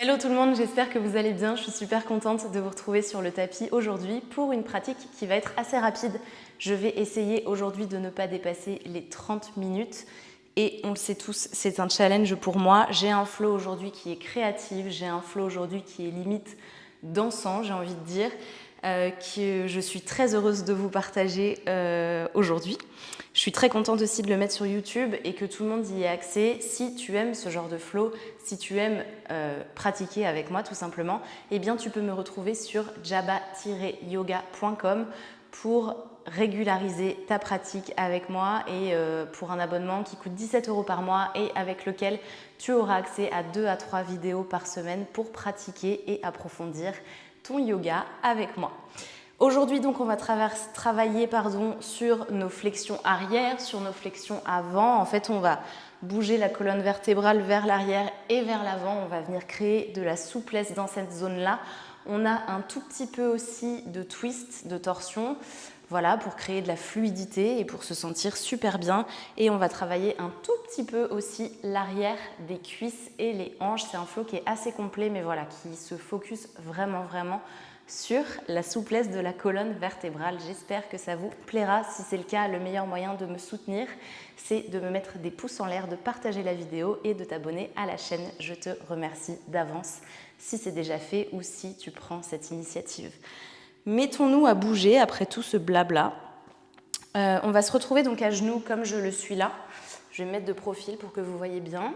Hello tout le monde, j'espère que vous allez bien. Je suis super contente de vous retrouver sur le tapis aujourd'hui pour une pratique qui va être assez rapide. Je vais essayer aujourd'hui de ne pas dépasser les 30 minutes. Et on le sait tous, c'est un challenge pour moi. J'ai un flow aujourd'hui qui est créatif, j'ai un flow aujourd'hui qui est limite dansant, j'ai envie de dire, que je suis très heureuse de vous partager aujourd'hui. Je suis très contente aussi de le mettre sur YouTube et que tout le monde y ait accès. Si tu aimes ce genre de flow, si tu aimes pratiquer avec moi tout simplement, eh bien tu peux me retrouver sur jaba-yoga.com pour régulariser ta pratique avec moi et pour un abonnement qui coûte 17 € par mois et avec lequel tu auras accès à 2 à 3 vidéos par semaine pour pratiquer et approfondir ton yoga avec moi. Aujourd'hui, donc, on va travailler sur nos flexions arrière, sur nos flexions avant. En fait, on va bouger la colonne vertébrale vers l'arrière et vers l'avant. On va venir créer de la souplesse dans cette zone-là. On a un tout petit peu aussi de twist, de torsion, voilà, pour créer de la fluidité et pour se sentir super bien. Et on va travailler un tout petit peu aussi l'arrière des cuisses et les hanches. C'est un flow qui est assez complet, mais voilà, qui se focus vraiment sur la souplesse de la colonne vertébrale. J'espère que ça vous plaira. Si c'est le cas, le meilleur moyen de me soutenir, c'est de me mettre des pouces en l'air, de partager la vidéo et de t'abonner à la chaîne. Je te remercie d'avance si c'est déjà fait ou si tu prends cette initiative. Mettons-nous à bouger après tout ce blabla. On va se retrouver donc à genoux comme je le suis là. Je vais me mettre de profil pour que vous voyez bien.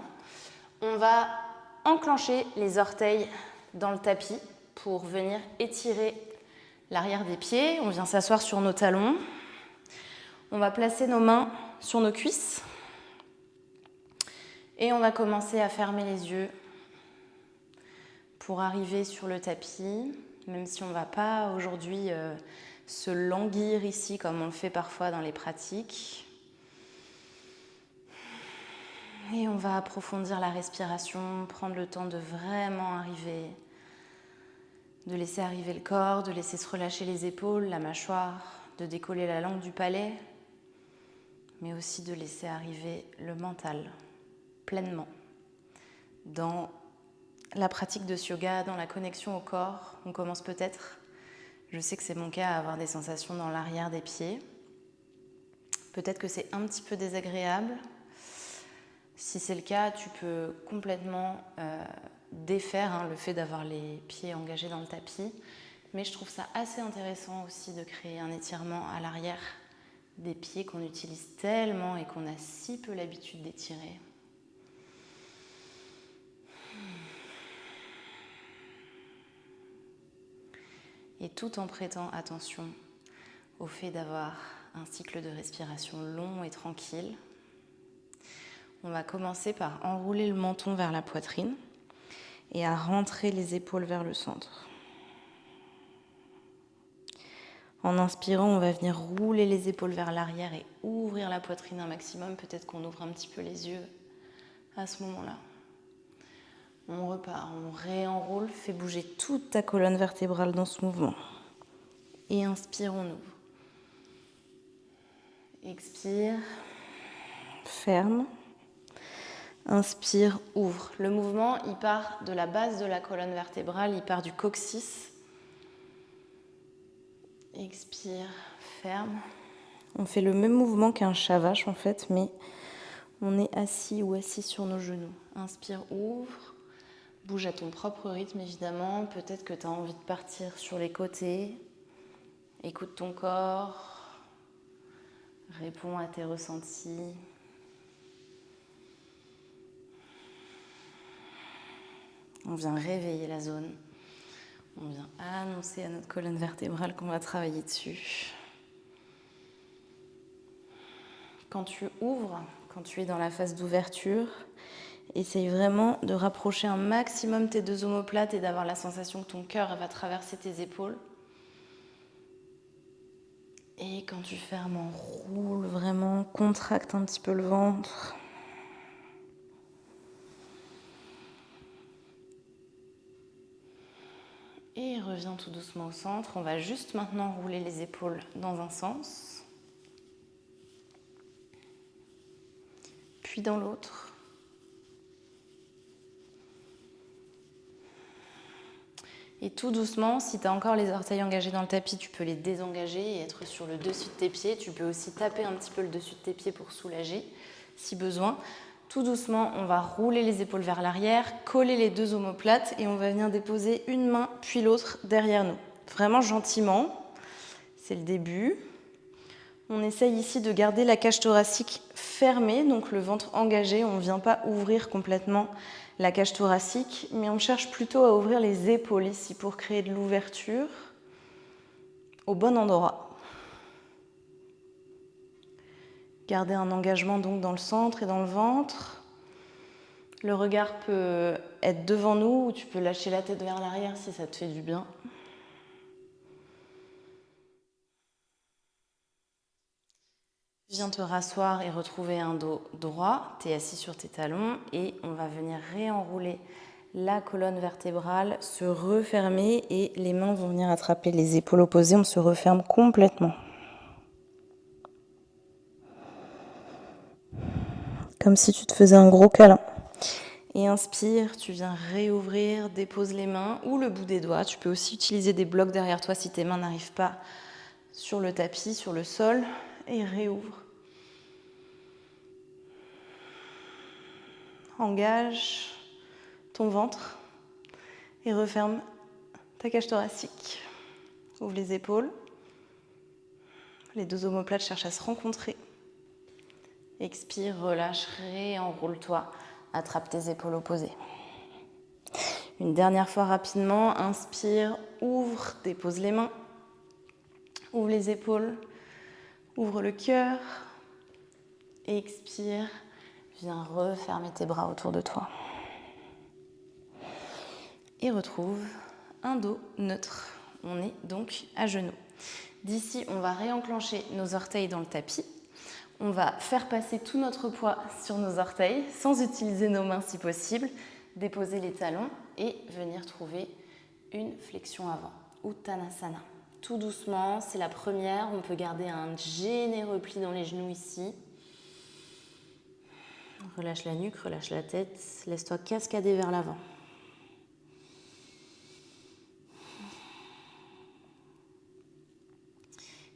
On va enclencher les orteils dans le tapis pour venir étirer l'arrière des pieds. On vient s'asseoir sur nos talons. On va placer nos mains sur nos cuisses. Et on va commencer à fermer les yeux pour arriver sur le tapis, même si on ne va pas aujourd'hui se languir ici comme on le fait parfois dans les pratiques. Et on va approfondir la respiration, prendre le temps de vraiment arriver, de laisser arriver le corps, de laisser se relâcher les épaules, la mâchoire, de décoller la langue du palais, mais aussi de laisser arriver le mental pleinement dans la pratique de ce yoga, dans la connexion au corps. On commence peut-être, je sais que c'est mon cas, à avoir des sensations dans l'arrière des pieds. Peut-être que c'est un petit peu désagréable. Si c'est le cas, tu peux complètement défaire le fait d'avoir les pieds engagés dans le tapis. Mais je trouve ça assez intéressant aussi de créer un étirement à l'arrière des pieds qu'on utilise tellement et qu'on a si peu l'habitude d'étirer. Et tout en prêtant attention au fait d'avoir un cycle de respiration long et tranquille. On va commencer par enrouler le menton vers la poitrine et à rentrer les épaules vers le centre. En inspirant, on va venir rouler les épaules vers l'arrière et ouvrir la poitrine un maximum. Peut-être qu'on ouvre un petit peu les yeux à ce moment-là. On repart, on réenroule, fait bouger toute ta colonne vertébrale dans ce mouvement. Et inspire, on ouvre. Expire, ferme. Inspire, ouvre. Le mouvement, il part de la base de la colonne vertébrale, il part du coccyx. Expire, ferme. On fait le même mouvement qu'un shavash en fait, mais on est assis ou assise sur nos genoux. Inspire, ouvre. Bouge à ton propre rythme évidemment. Peut-être que tu as envie de partir sur les côtés. Écoute ton corps. Réponds à tes ressentis. On vient réveiller la zone. On vient annoncer à notre colonne vertébrale qu'on va travailler dessus. Quand tu ouvres, quand tu es dans la phase d'ouverture, essaye vraiment de rapprocher un maximum tes deux omoplates et d'avoir la sensation que ton cœur va traverser tes épaules. Et quand tu fermes, enroule vraiment, contracte un petit peu le ventre. Et reviens tout doucement au centre. On va juste maintenant rouler les épaules dans un sens, puis dans l'autre. Et tout doucement, si tu as encore les orteils engagés dans le tapis, tu peux les désengager et être sur le dessus de tes pieds. Tu peux aussi taper un petit peu le dessus de tes pieds pour soulager, si besoin. Tout doucement, on va rouler les épaules vers l'arrière, coller les deux omoplates et on va venir déposer une main puis l'autre derrière nous. Vraiment gentiment, c'est le début. On essaye ici de garder la cage thoracique fermée, donc le ventre engagé. On ne vient pas ouvrir complètement la cage thoracique, mais on cherche plutôt à ouvrir les épaules ici pour créer de l'ouverture au bon endroit. Garder un engagement donc dans le centre et dans le ventre. Le regard peut être devant nous ou tu peux lâcher la tête vers l'arrière si ça te fait du bien. Viens te rasseoir et retrouver un dos droit. Tu es assis sur tes talons et on va venir réenrouler la colonne vertébrale, se refermer et les mains vont venir attraper les épaules opposées. On se referme complètement. Comme si tu te faisais un gros câlin. Et inspire, tu viens réouvrir, dépose les mains ou le bout des doigts. Tu peux aussi utiliser des blocs derrière toi si tes mains n'arrivent pas sur le tapis, sur le sol. Et réouvre. Engage ton ventre et referme ta cage thoracique. Ouvre les épaules. Les deux omoplates cherchent à se rencontrer. Expire, relâche, réenroule-toi. Attrape tes épaules opposées. Une dernière fois rapidement. Inspire, ouvre, dépose les mains. Ouvre les épaules. Ouvre le cœur. Expire. Viens refermer tes bras autour de toi. Et retrouve un dos neutre. On est donc à genoux. D'ici, on va réenclencher nos orteils dans le tapis. On va faire passer tout notre poids sur nos orteils sans utiliser nos mains si possible. Déposer les talons et venir trouver une flexion avant, Uttanasana. Tout doucement, c'est la première. On peut garder un généreux pli dans les genoux ici. Relâche la nuque, relâche la tête. Laisse-toi cascader vers l'avant.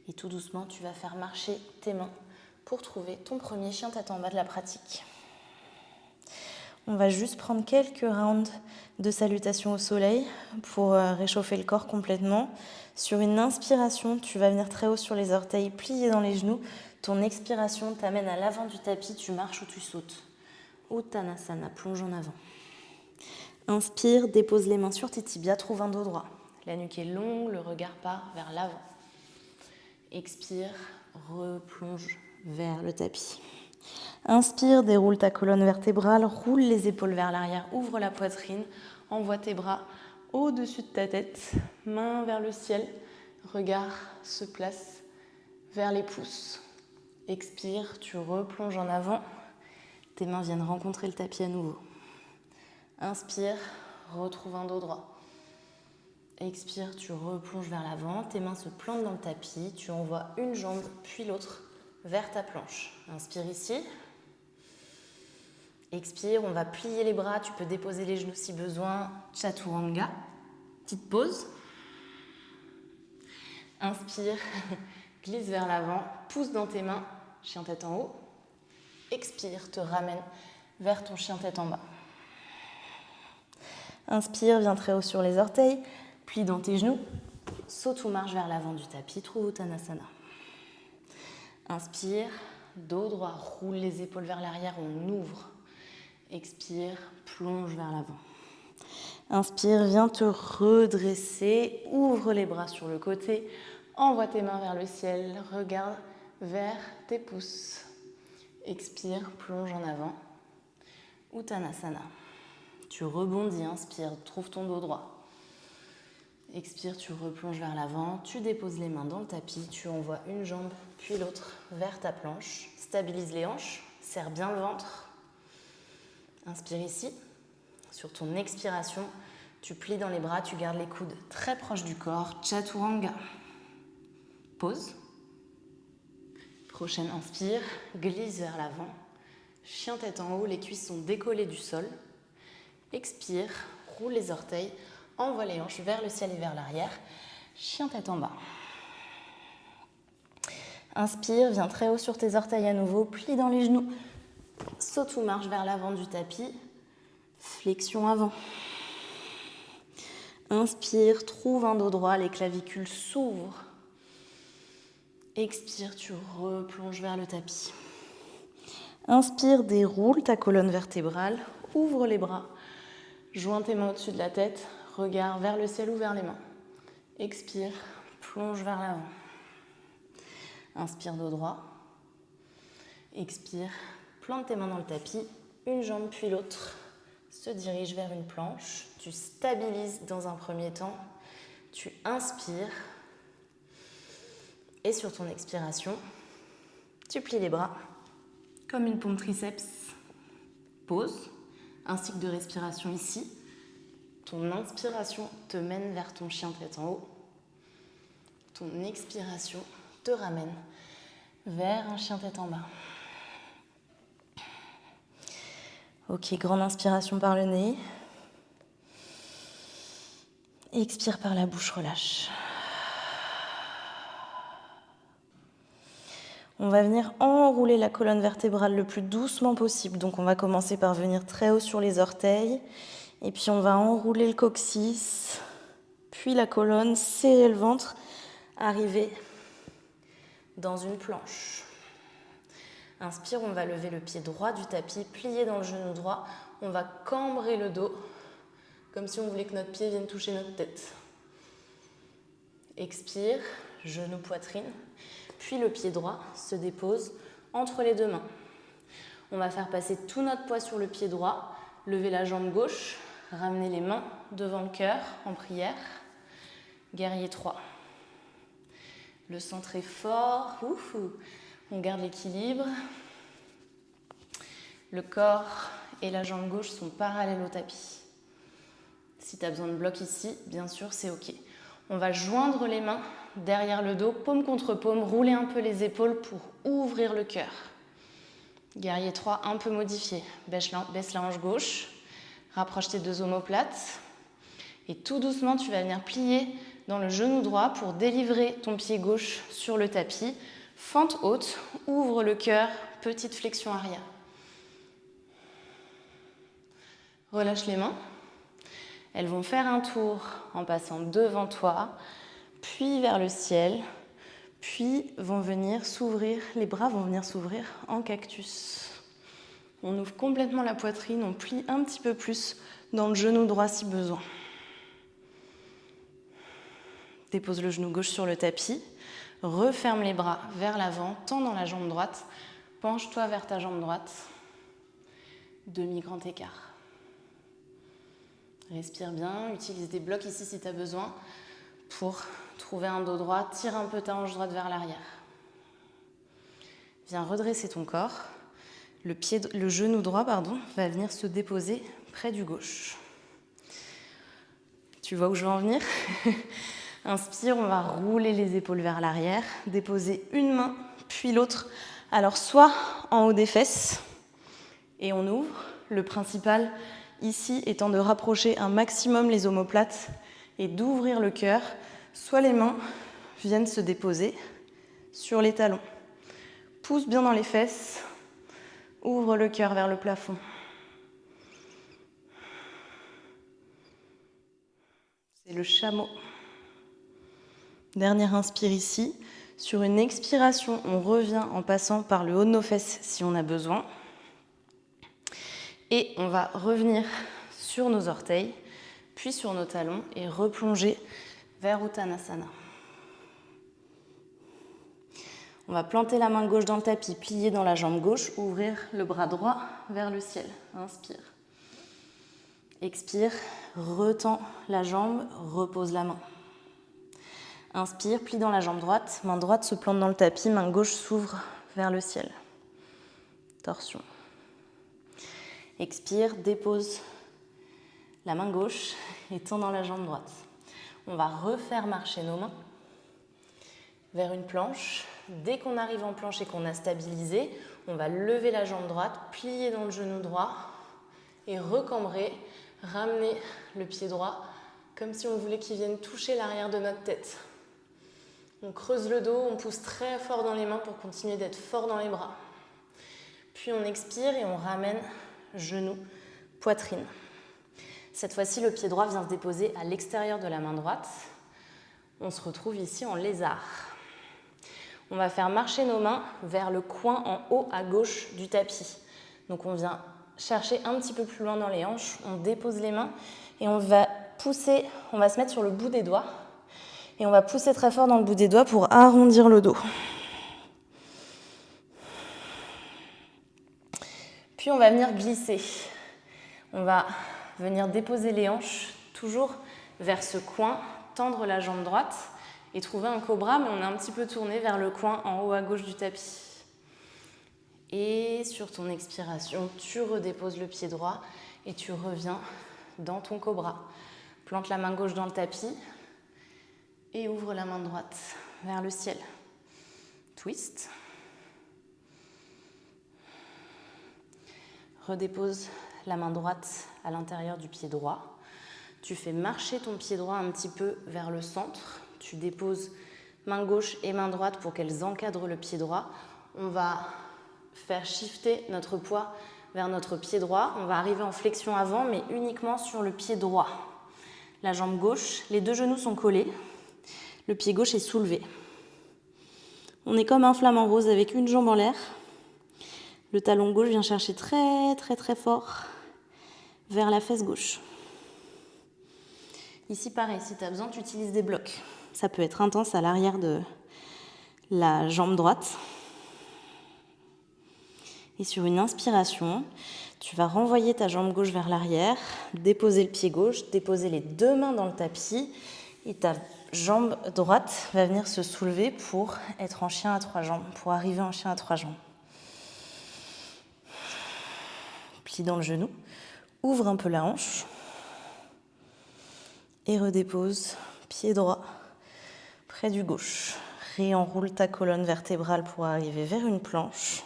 Et tout doucement, tu vas faire marcher tes mains pour trouver ton premier chien tête en bas de la pratique. On va juste prendre quelques rounds de salutation au soleil pour réchauffer le corps complètement. Sur une inspiration, tu vas venir très haut sur les orteils, plier dans les genoux. Ton expiration t'amène à l'avant du tapis, tu marches ou tu sautes. Uttanasana, plonge en avant. Inspire, dépose les mains sur tes tibias, trouve un dos droit. La nuque est longue, le regard part vers l'avant. Expire, replonge vers le tapis. Inspire, déroule ta colonne vertébrale, roule les épaules vers l'arrière, ouvre la poitrine, envoie tes bras au-dessus de ta tête, main vers le ciel, regard se place vers les pouces. Expire, tu replonges en avant, tes mains viennent rencontrer le tapis à nouveau. Inspire, retrouve un dos droit. Expire, tu replonges vers l'avant, tes mains se plantent dans le tapis, tu envoies une jambe puis l'autre vers ta planche. Inspire ici. Expire, on va plier les bras, tu peux déposer les genoux si besoin. Chaturanga, petite pause. Inspire, glisse vers l'avant, pousse dans tes mains, chien tête en haut. Expire, te ramène vers ton chien tête en bas. Inspire, viens très haut sur les orteils, plie dans tes genoux, saute ou marche vers l'avant du tapis, trouve Uttanasana. Inspire, dos droit, roule les épaules vers l'arrière, on ouvre. Expire, plonge vers l'avant. Inspire, viens te redresser, ouvre les bras sur le côté, envoie tes mains vers le ciel, regarde vers tes pouces. Expire, plonge en avant. Uttanasana. Tu rebondis, inspire, trouve ton dos droit. Expire, tu replonges vers l'avant, tu déposes les mains dans le tapis, tu envoies une jambe puis l'autre vers ta planche. Stabilise les hanches, serre bien le ventre. Inspire ici. Sur ton expiration, tu plies dans les bras, tu gardes les coudes très proches du corps. Chaturanga. Pause. Prochaine inspire, glisse vers l'avant. Chien tête en haut, les cuisses sont décollées du sol. Expire, roule les orteils, envoie les hanches vers le ciel et vers l'arrière. Chien tête en bas. Inspire, viens très haut sur tes orteils à nouveau, plie dans les genoux. Saute ou marche vers l'avant du tapis. Flexion avant. Inspire, trouve un dos droit, les clavicules s'ouvrent. Expire, tu replonges vers le tapis. Inspire, déroule ta colonne vertébrale, ouvre les bras. Joins tes mains au-dessus de la tête, regard vers le ciel ou vers les mains. Expire, plonge vers l'avant. Inspire, dos droit. Expire, plante tes mains dans le tapis, une jambe puis l'autre se dirige vers une planche. Tu stabilises dans un premier temps, tu inspires et sur ton expiration, tu plies les bras comme une pompe triceps. Pause, un cycle de respiration ici. Ton inspiration te mène vers ton chien tête en haut. Ton expiration te ramène vers un chien tête en bas. Ok, grande inspiration par le nez. Expire par la bouche, relâche. On va venir enrouler la colonne vertébrale le plus doucement possible. Donc on va commencer par venir très haut sur les orteils. Et puis on va enrouler le coccyx, puis la colonne, serrer le ventre, arriver dans une planche. Inspire, on va lever le pied droit du tapis, plier dans le genou droit. On va cambrer le dos, comme si on voulait que notre pied vienne toucher notre tête. Expire, genou, poitrine. Puis le pied droit se dépose entre les deux mains. On va faire passer tout notre poids sur le pied droit, lever la jambe gauche, ramener les mains devant le cœur en prière. Guerrier 3. Le centre est fort. On garde l'équilibre. Le corps et la jambe gauche sont parallèles au tapis. Si tu as besoin de bloc ici, bien sûr, c'est OK. On va joindre les mains derrière le dos, paume contre paume, rouler un peu les épaules pour ouvrir le cœur. Guerrier 3, un peu modifié. Baisse la hanche gauche, rapproche tes deux omoplates. Et tout doucement, tu vas venir plier dans le genou droit pour délivrer ton pied gauche sur le tapis. Fente haute, ouvre le cœur, petite flexion arrière. Relâche les mains. Elles vont faire un tour en passant devant toi, puis vers le ciel, puis vont venir s'ouvrir, les bras vont venir s'ouvrir en cactus. On ouvre complètement la poitrine, on plie un petit peu plus dans le genou droit si besoin. Dépose le genou gauche sur le tapis, referme les bras vers l'avant, tends dans la jambe droite, penche-toi vers ta jambe droite, demi-grand écart. Respire bien, utilise des blocs ici si tu as besoin pour trouver un dos droit. Tire un peu ta hanche droite vers l'arrière. Viens redresser ton corps. Le genou droit va venir se déposer près du gauche. Tu vois où je veux en venir? Inspire, on va rouler les épaules vers l'arrière, déposer une main puis l'autre. Alors soit en haut des fesses et on ouvre. Le principal ici étant de rapprocher un maximum les omoplates et d'ouvrir le cœur, soit les mains viennent se déposer sur les talons. Pousse bien dans les fesses, ouvre le cœur vers le plafond. C'est le chameau. Dernière inspire ici. Sur une expiration, on revient en passant par le haut de nos fesses si on a besoin. Et on va revenir sur nos orteils, puis sur nos talons et replonger vers Uttanasana. On va planter la main gauche dans le tapis, plier dans la jambe gauche, ouvrir le bras droit vers le ciel. Inspire. Expire, retends la jambe, repose la main. Inspire, plie dans la jambe droite, main droite se plante dans le tapis, main gauche s'ouvre vers le ciel. Torsion. Expire, dépose la main gauche et tends dans la jambe droite. On va refaire marcher nos mains vers une planche. Dès qu'on arrive en planche et qu'on a stabilisé, on va lever la jambe droite, plier dans le genou droit et recambrer, ramener le pied droit comme si on voulait qu'ils viennent toucher l'arrière de notre tête. On creuse le dos, on pousse très fort dans les mains pour continuer d'être fort dans les bras. Puis on expire et on ramène genou, poitrine. Cette fois-ci, le pied droit vient se déposer à l'extérieur de la main droite. On se retrouve ici en lézard. On va faire marcher nos mains vers le coin en haut à gauche du tapis. Donc on vient chercher un petit peu plus loin dans les hanches, on dépose les mains et on va pousser, on va se mettre sur le bout des doigts et on va pousser très fort dans le bout des doigts pour arrondir le dos. Puis on va venir glisser. On va venir déposer les hanches toujours vers ce coin, tendre la jambe droite et trouver un cobra, mais on est un petit peu tourné vers le coin en haut à gauche du tapis. Et sur ton expiration, tu redéposes le pied droit et tu reviens dans ton cobra. Plante la main gauche dans le tapis et ouvre la main droite vers le ciel. Twist. Redépose la main droite à l'intérieur du pied droit. Tu fais marcher ton pied droit un petit peu vers le centre. Tu déposes main gauche et main droite pour qu'elles encadrent le pied droit. On va faire shifter notre poids vers notre pied droit. On va arriver en flexion avant, mais uniquement sur le pied droit. La jambe gauche, les deux genoux sont collés. Le pied gauche est soulevé. On est comme un flamant rose avec une jambe en l'air. Le talon gauche vient chercher très très très fort vers la fesse gauche. Ici pareil, si tu as besoin, tu utilises des blocs. Ça peut être intense à l'arrière de la jambe droite. Et sur une inspiration, tu vas renvoyer ta jambe gauche vers l'arrière, déposer le pied gauche, déposer les deux mains dans le tapis et ta jambe droite va venir se soulever pour être en chien à trois jambes, pour arriver en chien à trois jambes. Plie dans le genou, ouvre un peu la hanche et redépose pied droit près du gauche. Réenroule ta colonne vertébrale pour arriver vers une planche.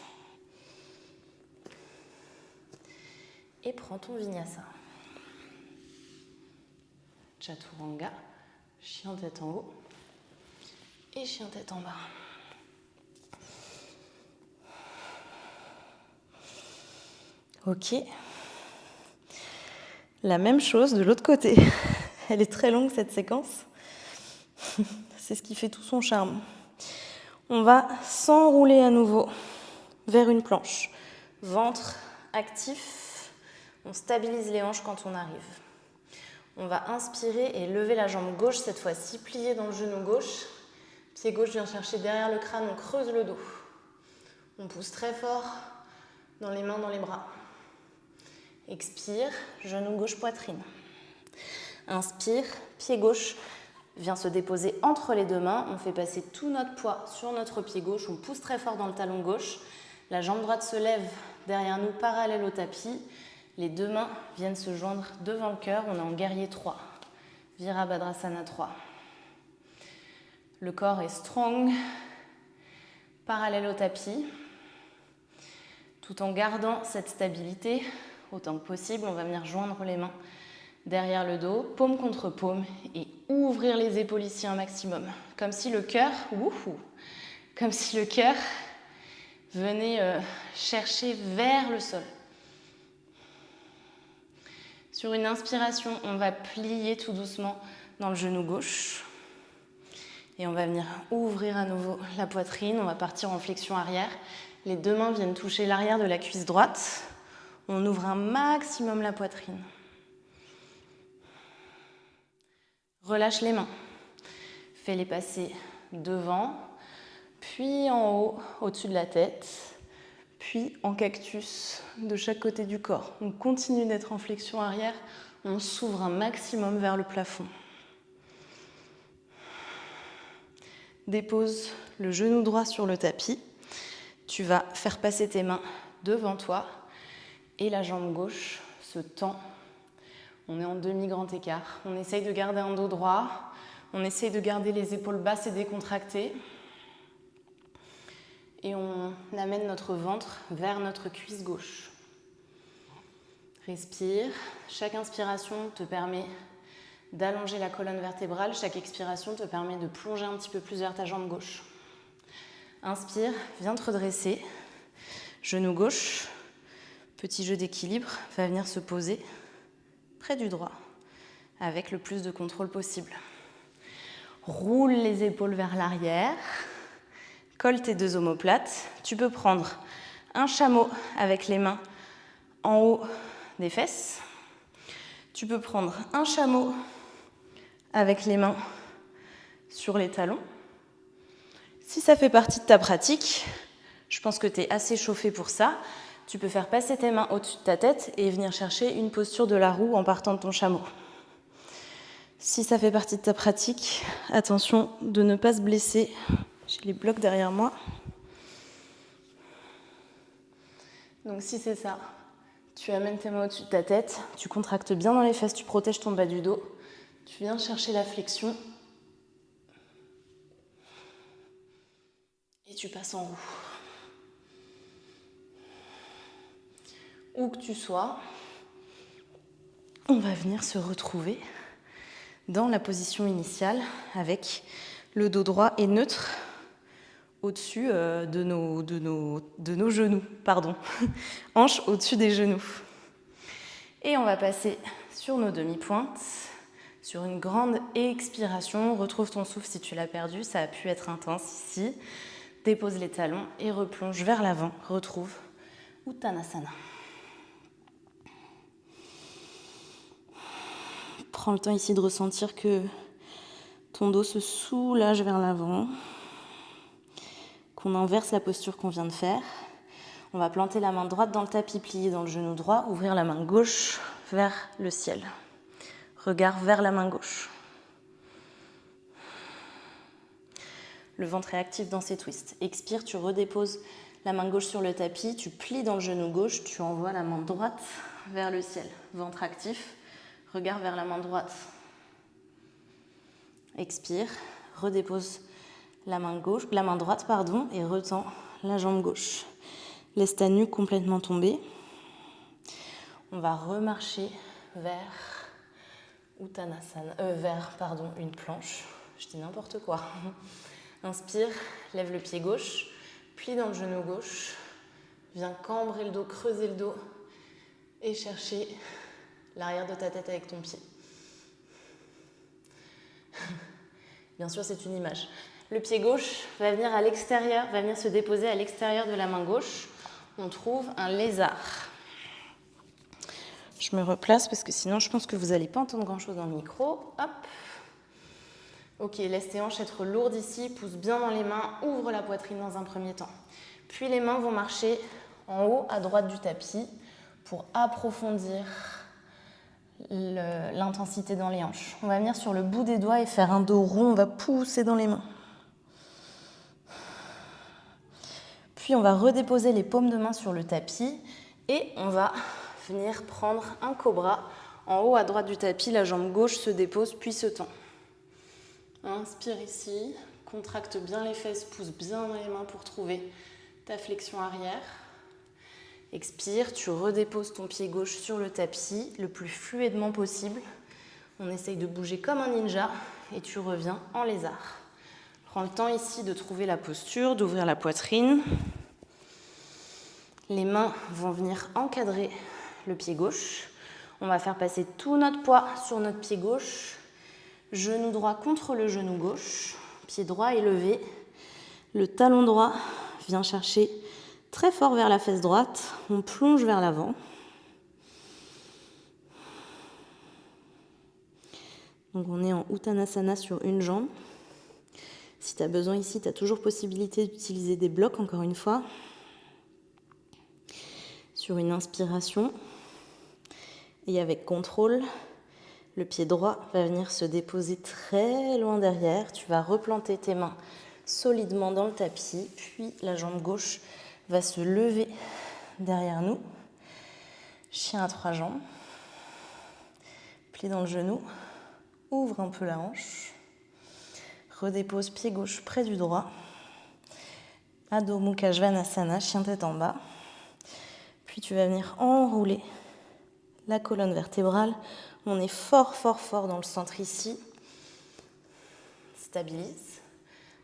Et prends ton vinyasa. Chaturanga, chien tête en haut et chien tête en bas. Ok. La même chose de l'autre côté. Elle est très longue cette séquence. C'est ce qui fait tout son charme. On va s'enrouler à nouveau vers une planche. Ventre actif. On stabilise les hanches quand on arrive. On va inspirer et lever la jambe gauche cette fois-ci, plier dans le genou gauche. Pied gauche vient chercher derrière le crâne, on creuse le dos. On pousse très fort dans les mains, dans les bras. Expire, genou gauche, poitrine. Inspire, pied gauche vient se déposer entre les deux mains. On fait passer tout notre poids sur notre pied gauche. On pousse très fort dans le talon gauche. La jambe droite se lève derrière nous, parallèle au tapis. Les deux mains viennent se joindre devant le cœur. On est en guerrier 3. Virabhadrasana 3. Le corps est strong, parallèle au tapis. Tout en gardant cette stabilité, autant que possible, on va venir joindre les mains derrière le dos, paume contre paume, et ouvrir les épaules ici un maximum. Comme si le cœur, venait chercher vers le sol. Sur une inspiration, on va plier tout doucement dans le genou gauche. Et on va venir ouvrir à nouveau la poitrine. On va partir en flexion arrière. Les deux mains viennent toucher l'arrière de la cuisse droite. On ouvre un maximum la poitrine. Relâche les mains. Fais-les passer devant, puis en haut, au-dessus de la tête, puis en cactus de chaque côté du corps. On continue d'être en flexion arrière. On s'ouvre un maximum vers le plafond. Dépose le genou droit sur le tapis. Tu vas faire passer tes mains devant toi et la jambe gauche se tend. On est en demi-grand écart. On essaye de garder un dos droit. On essaye de garder les épaules basses et décontractées. Et on amène notre ventre vers notre cuisse gauche. Respire. Chaque inspiration te permet d'allonger la colonne vertébrale. Chaque expiration te permet de plonger un petit peu plus vers ta jambe gauche. Inspire, viens te redresser. Genou gauche, petit jeu d'équilibre, va venir se poser près du droit avec le plus de contrôle possible. Roule les épaules vers l'arrière, colle tes deux omoplates. Tu peux prendre un chameau avec les mains en haut des fesses. Tu peux prendre un chameau avec les mains sur les talons. Si ça fait partie de ta pratique, je pense que tu es assez chauffé pour ça. Tu peux faire passer tes mains au-dessus de ta tête et venir chercher une posture de la roue en partant de ton chameau. Si ça fait partie de ta pratique, attention de ne pas se blesser. J'ai les blocs derrière moi. Donc si c'est ça, tu amènes tes mains au-dessus de ta tête, tu contractes bien dans les fesses, tu protèges ton bas du dos, tu viens chercher la flexion et tu passes en roue. Où que tu sois, on va venir se retrouver dans la position initiale avec le dos droit et neutre au-dessus de nos genoux, hanches au-dessus des genoux. Et on va passer sur nos demi-pointes, sur une grande expiration. Retrouve ton souffle si tu l'as perdu, ça a pu être intense ici. Dépose les talons et replonge vers l'avant. Retrouve Uttanasana. Prends le temps ici de ressentir que ton dos se soulage vers l'avant, qu'on inverse la posture qu'on vient de faire. On va planter la main droite dans le tapis, plier dans le genou droit, ouvrir la main gauche vers le ciel. Regard vers la main gauche. Le ventre est actif dans ces twists. Expire, tu redéposes la main gauche sur le tapis, tu plies dans le genou gauche, tu envoies la main droite vers le ciel. Ventre actif. Regard vers la main droite. Expire, redépose la main droite, et retends la jambe gauche. Laisse ta nuque complètement tomber. On va remarcher vers une planche. Je dis n'importe quoi. Inspire, lève le pied gauche, plie dans le genou gauche. Viens cambrer le dos, creuser le dos et chercher l'arrière de ta tête avec ton pied. Bien sûr, c'est une image. Le pied gauche va venir à l'extérieur, va venir se déposer à l'extérieur de la main gauche. On trouve un lézard. Je me replace parce que sinon, je pense que vous n'allez pas entendre grand-chose dans le micro. Hop. Ok, laisse tes hanches être lourdes ici, pousse bien dans les mains, ouvre la poitrine dans un premier temps. Puis les mains vont marcher en haut à droite du tapis pour approfondir l'intensité dans les hanches. On va venir sur le bout des doigts et faire un dos rond, on va pousser dans les mains. Puis on va redéposer les paumes de main sur le tapis et on va venir prendre un cobra. En haut à droite du tapis, la jambe gauche se dépose puis se tend. Inspire ici, contracte bien les fesses, pousse bien dans les mains pour trouver ta flexion arrière. Expire, tu redéposes ton pied gauche sur le tapis le plus fluidement possible. On essaye de bouger comme un ninja et tu reviens en lézard. Prends le temps ici de trouver la posture, d'ouvrir la poitrine. Les mains vont venir encadrer le pied gauche. On va faire passer tout notre poids sur notre pied gauche. Genou droit contre le genou gauche. Pied droit élevé. Le talon droit vient chercher très fort vers la fesse droite, on plonge vers l'avant. Donc on est en Uttanasana sur une jambe. Si tu as besoin ici, tu as toujours possibilité d'utiliser des blocs, encore une fois. Sur une inspiration. Et avec contrôle, le pied droit va venir se déposer très loin derrière. Tu vas replanter tes mains solidement dans le tapis, puis la jambe gauche va se lever derrière nous. Chien à trois jambes. Plie dans le genou. Ouvre un peu la hanche. Redépose pied gauche près du droit. Adho Mukha Svanasana, chien tête en bas. Puis tu vas venir enrouler la colonne vertébrale On est fort, fort, fort dans le centre ici. Stabilise.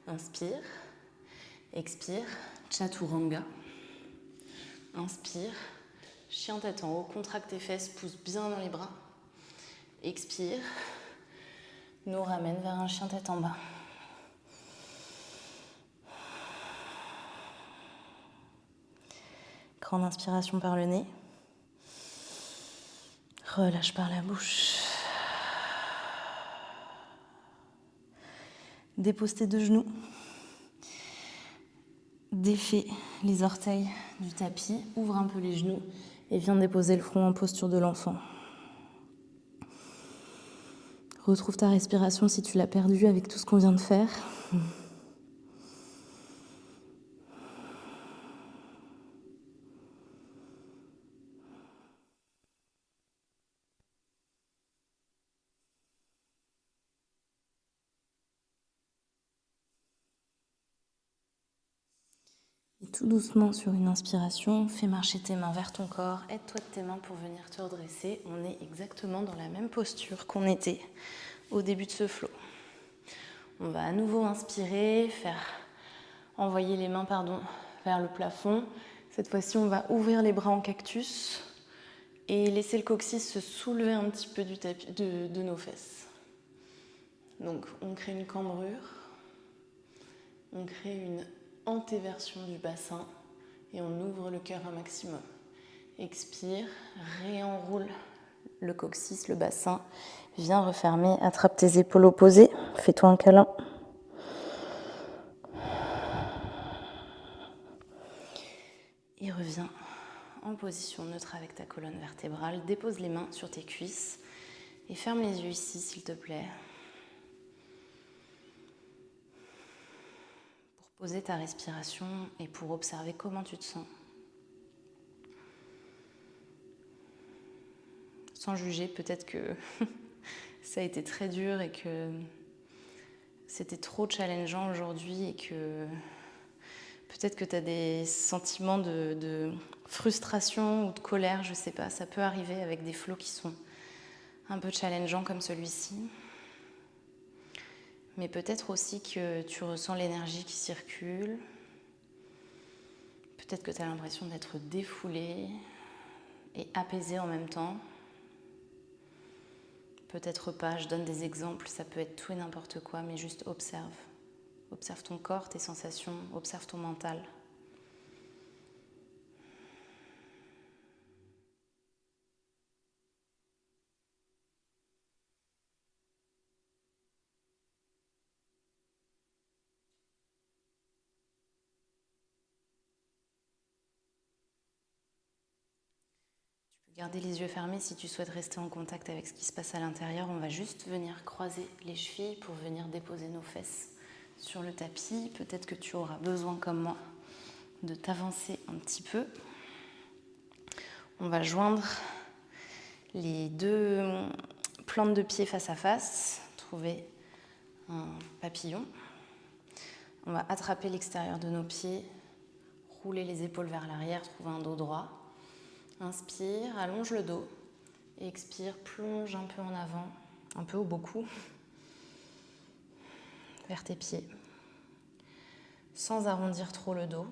Inspire. Expire. Chaturanga. Inspire. Chien tête en haut. Contracte tes fesses. Pousse bien dans les bras. Expire. Nous ramène vers un chien tête en bas. Grande inspiration par le nez. Relâche par la bouche. Dépose tes deux genoux. Défais les orteils du tapis. Ouvre un peu les genoux et viens déposer le front en posture de l'enfant. Retrouve ta respiration si tu l'as perdue avec tout ce qu'on vient de faire. Et tout doucement, sur une inspiration, fais marcher tes mains vers ton corps. Aide-toi de tes mains pour venir te redresser. On est exactement dans la même posture qu'on était au début de ce flow. On va à nouveau inspirer, envoyer les mains vers le plafond. Cette fois-ci, on va ouvrir les bras en cactus et laisser le coccyx se soulever un petit peu du tapis, de nos fesses. Donc, on crée une cambrure, on crée une antéversion du bassin et on ouvre le cœur un maximum. Expire, réenroule le coccyx, le bassin. Viens refermer, attrape tes épaules opposées, fais-toi un câlin. Et reviens en position neutre avec ta colonne vertébrale. Dépose les mains sur tes cuisses et ferme les yeux ici, s'il te plaît. Pour poser ta respiration et pour observer comment tu te sens. Sans juger, peut-être que ça a été très dur et que c'était trop challengeant aujourd'hui et que peut-être que tu as des sentiments de frustration ou de colère, je sais pas. Ça peut arriver avec des flows qui sont un peu challengeants comme celui-ci. Mais peut-être aussi que tu ressens l'énergie qui circule. Peut-être que tu as l'impression d'être défoulé et apaisé en même temps. Peut-être pas, je donne des exemples, ça peut être tout et n'importe quoi, mais juste observe. Observe ton corps, tes sensations, observe ton mental. Gardez les yeux fermés si tu souhaites rester en contact avec ce qui se passe à l'intérieur. On va juste venir croiser les chevilles pour venir déposer nos fesses sur le tapis. Peut-être que tu auras besoin, comme moi, de t'avancer un petit peu. On va joindre les deux plantes de pied face à face. Trouver un papillon. On va attraper l'extérieur de nos pieds, rouler les épaules vers l'arrière, trouver un dos droit. Inspire, allonge le dos. Expire, plonge un peu en avant, un peu ou beaucoup, vers tes pieds, sans arrondir trop le dos.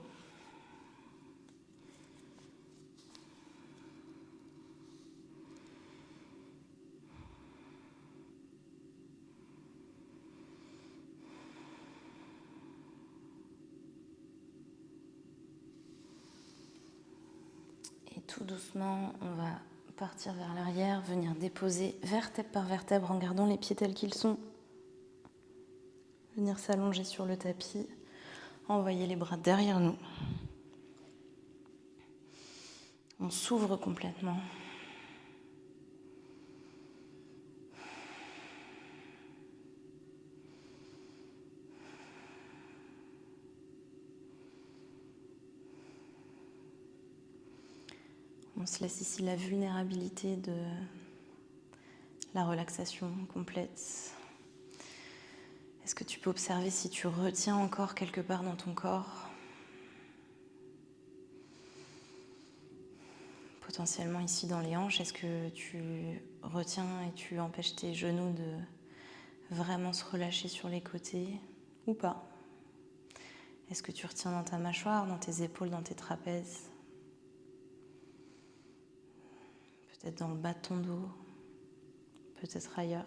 Et tout doucement, on va partir vers l'arrière, venir déposer vertèbre par vertèbre en gardant les pieds tels qu'ils sont. Venir s'allonger sur le tapis, envoyer les bras derrière nous. On s'ouvre complètement. On se laisse ici la vulnérabilité de la relaxation complète. Est-ce que tu peux observer si tu retiens encore quelque part dans ton corps ? potentiellement ici dans les hanches. Est-ce que tu retiens et tu empêches tes genoux de vraiment se relâcher sur les côtés ou pas? Est-ce que tu retiens dans ta mâchoire, dans tes épaules, dans tes trapèzes? Peut-être dans le bas de ton dos, peut-être ailleurs.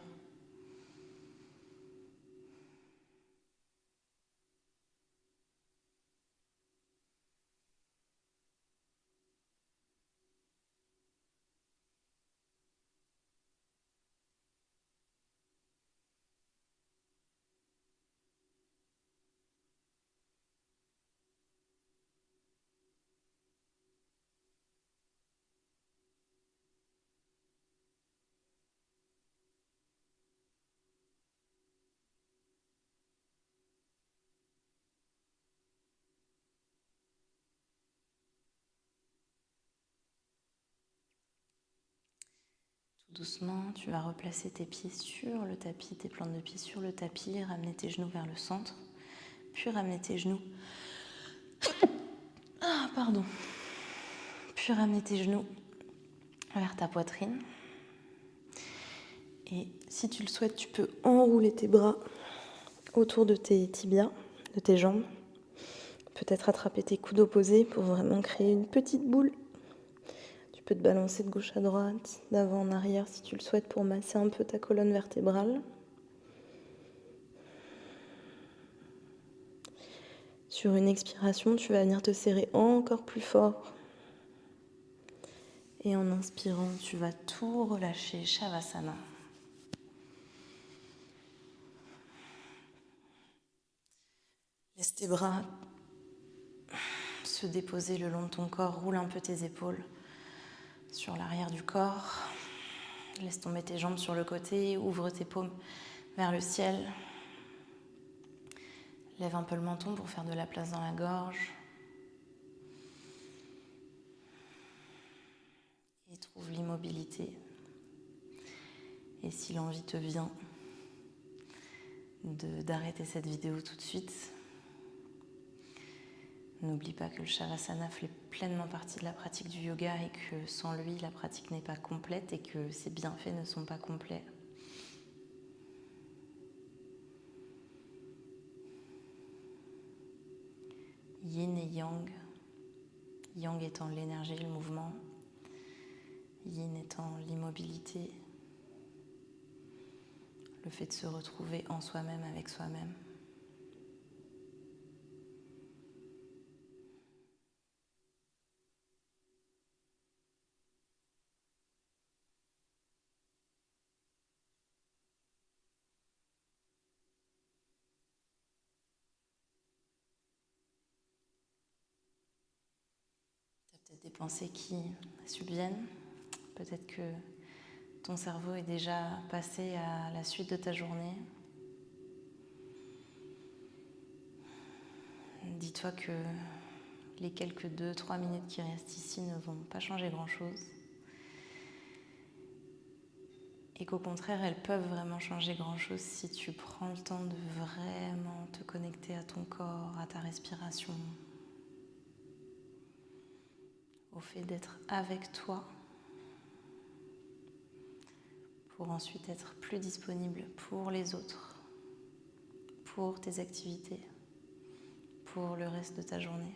Doucement, tu vas replacer tes pieds sur le tapis, tes plantes de pieds sur le tapis, ramener tes genoux vers le centre, puis ramener tes genoux. Puis ramener tes genoux vers ta poitrine. Et si tu le souhaites, tu peux enrouler tes bras autour de tes tibias, de tes jambes. Peut-être attraper tes coudes opposés pour vraiment créer une petite boule. Tu peux te balancer de gauche à droite, d'avant en arrière si tu le souhaites pour masser un peu ta colonne vertébrale. Sur une expiration, tu vas venir te serrer encore plus fort. Et en inspirant, tu vas tout relâcher, Shavasana. Laisse tes bras se déposer le long de ton corps, roule un peu tes épaules sur l'arrière du corps. Laisse tomber tes jambes sur le côté, ouvre tes paumes vers le ciel. Lève un peu le menton pour faire de la place dans la gorge. Et trouve l'immobilité. Et si l'envie te vient d'arrêter cette vidéo tout de suite, n'oublie pas que le Shavasana fait pleinement partie de la pratique du yoga et que sans lui, la pratique n'est pas complète et que ses bienfaits ne sont pas complets. Yin et Yang. Yang étant l'énergie, le mouvement. Yin étant l'immobilité. Le fait de se retrouver en soi-même avec soi-même. Tu as peut-être des pensées qui subviennent. Peut-être que ton cerveau est déjà passé à la suite de ta journée. Dis-toi que les quelques 2-3 minutes qui restent ici ne vont pas changer grand-chose. Et qu'au contraire, elles peuvent vraiment changer grand-chose si tu prends le temps de vraiment te connecter à ton corps, à ta respiration, au fait d'être avec toi, pour ensuite être plus disponible pour les autres, pour tes activités, pour le reste de ta journée.